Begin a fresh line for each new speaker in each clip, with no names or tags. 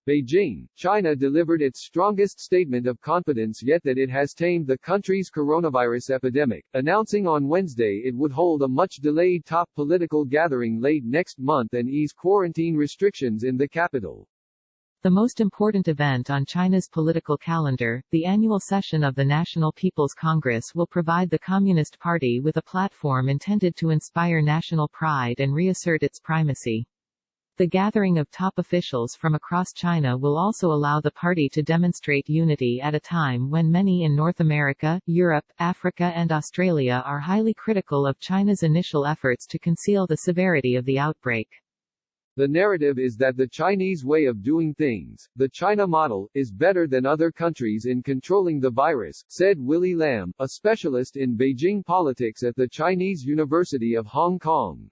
Beijing, China delivered its strongest statement of confidence yet that it has tamed the country's coronavirus epidemic, announcing on Wednesday it would hold a much-delayed top political gathering late next month and ease quarantine restrictions in the capital.
The most important event on China's political calendar, the annual session of the National People's Congress, will provide the Communist Party with a platform intended to inspire national pride and reassert its primacy. The gathering of top officials from across China will also allow the party to demonstrate unity at a time when many in North America, Europe, Africa and Australia are highly critical of China's initial efforts to conceal the severity of the outbreak.
The narrative is that the Chinese way of doing things, the China model, is better than other countries in controlling the virus, said Willie Lam, a specialist in Beijing politics at the Chinese University of Hong Kong.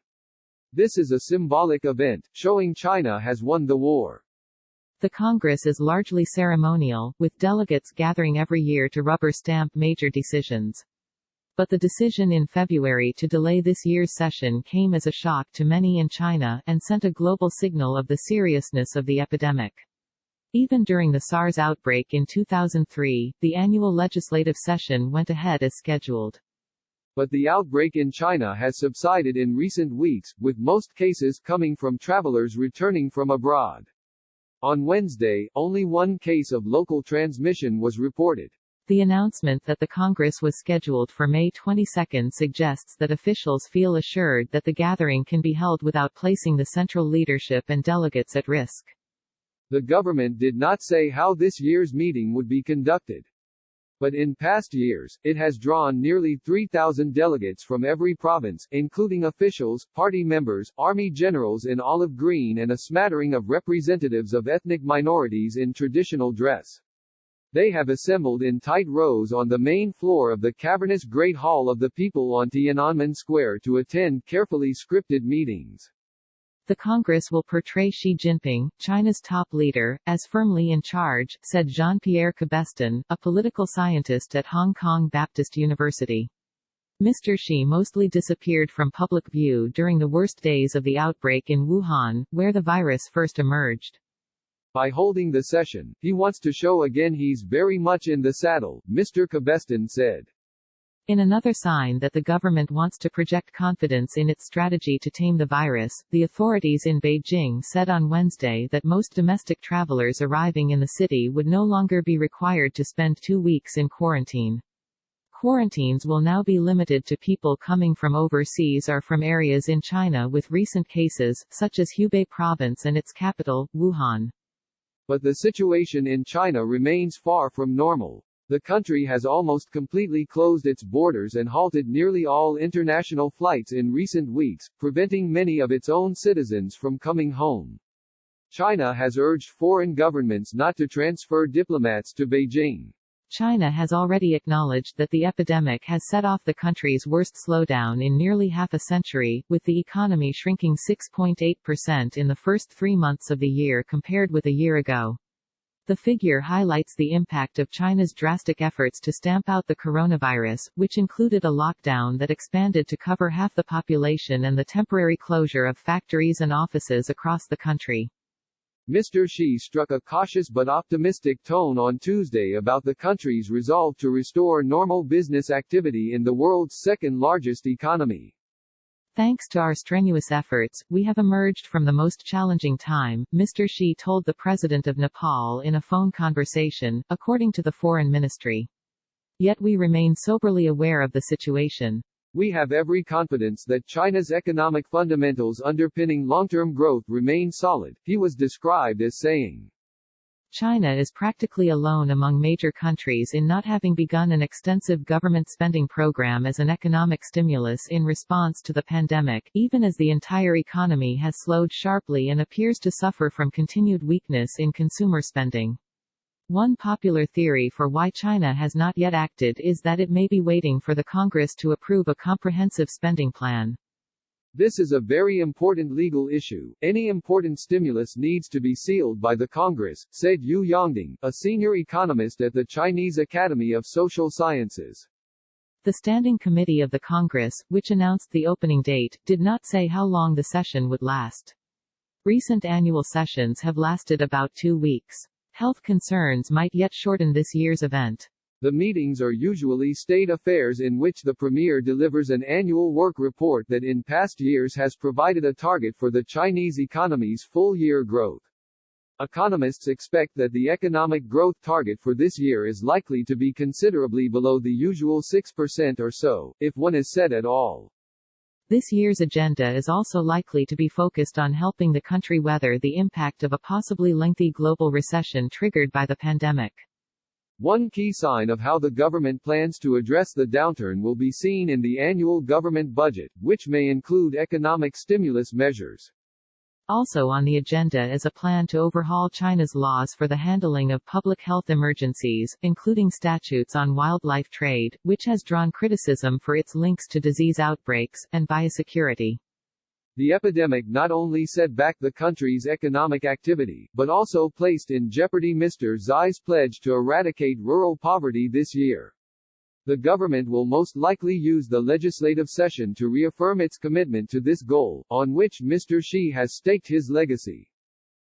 This is a symbolic event, showing China has won the war.
The Congress is largely ceremonial, with delegates gathering every year to rubber stamp major decisions. But the decision in February to delay this year's session came as a shock to many in China, and sent a global signal of the seriousness of the epidemic. Even during the SARS outbreak in 2003, the annual legislative session went ahead as scheduled.
But the outbreak in China has subsided in recent weeks, with most cases coming from travelers returning from abroad. On Wednesday, only one case of local transmission was reported.
The announcement that the Congress was scheduled for May 22 suggests that officials feel assured that the gathering can be held without placing the central leadership and delegates at risk.
The government did not say how this year's meeting would be conducted. But in past years, it has drawn nearly 3,000 delegates from every province, including officials, party members, army generals in olive green and a smattering of representatives of ethnic minorities in traditional dress. They have assembled in tight rows on the main floor of the cavernous Great Hall of the People on Tiananmen Square to attend carefully scripted meetings.
The Congress will portray Xi Jinping, China's top leader, as firmly in charge, said Jean-Pierre Cabestan, a political scientist at Hong Kong Baptist University. Mr. Xi mostly disappeared from public view during the worst days of the outbreak in Wuhan, where the virus first emerged.
By holding the session, he wants to show again he's very much in the saddle, Mr. Cabestan said.
In another sign that the government wants to project confidence in its strategy to tame the virus, the authorities in Beijing said on Wednesday that most domestic travelers arriving in the city would no longer be required to spend 2 weeks in quarantine. Quarantines will now be limited to people coming from overseas or from areas in China with recent cases, such as Hubei province and its capital, Wuhan.
But the situation in China remains far from normal. The country has almost completely closed its borders and halted nearly all international flights in recent weeks, preventing many of its own citizens from coming home. China has urged foreign governments not to transfer diplomats to Beijing.
China has already acknowledged that the epidemic has set off the country's worst slowdown in nearly half a century, with the economy shrinking 6.8% in the first 3 months of the year compared with a year ago. The figure highlights the impact of China's drastic efforts to stamp out the coronavirus, which included a lockdown that expanded to cover half the population and the temporary closure of factories and offices across the country.
Mr. Xi struck a cautious but optimistic tone on Tuesday about the country's resolve to restore normal business activity in the world's second-largest economy.
Thanks to our strenuous efforts, we have emerged from the most challenging time, Mr. Xi told the president of Nepal in a phone conversation, according to the foreign ministry. Yet we remain soberly aware of the situation.
We have every confidence that China's economic fundamentals underpinning long-term growth remain solid, he was described as saying.
China is practically alone among major countries in not having begun an extensive government spending program as an economic stimulus in response to the pandemic, even as the entire economy has slowed sharply and appears to suffer from continued weakness in consumer spending. One popular theory for why China has not yet acted is that it may be waiting for the Congress to approve a comprehensive spending plan.
This is a very important legal issue. Any important stimulus needs to be sealed by the Congress, said Yu Yongding, a senior economist at the Chinese Academy of Social Sciences.
The Standing Committee of the Congress, which announced the opening date, did not say how long the session would last. Recent annual sessions have lasted about 2 weeks. Health concerns might yet shorten this year's event.
The meetings are usually state affairs in which the Premier delivers an annual work report that in past years has provided a target for the Chinese economy's full-year growth. Economists expect that the economic growth target for this year is likely to be considerably below the usual 6% or so, if one is set at all.
This year's agenda is also likely to be focused on helping the country weather the impact of a possibly lengthy global recession triggered by the pandemic.
One key sign of how the government plans to address the downturn will be seen in the annual government budget, which may include economic stimulus measures.
Also on the agenda is a plan to overhaul China's laws for the handling of public health emergencies, including statutes on wildlife trade, which has drawn criticism for its links to disease outbreaks, and biosecurity.
The epidemic not only set back the country's economic activity, but also placed in jeopardy Mr. Xi's pledge to eradicate rural poverty this year. The government will most likely use the legislative session to reaffirm its commitment to this goal, on which Mr. Xi has staked his legacy.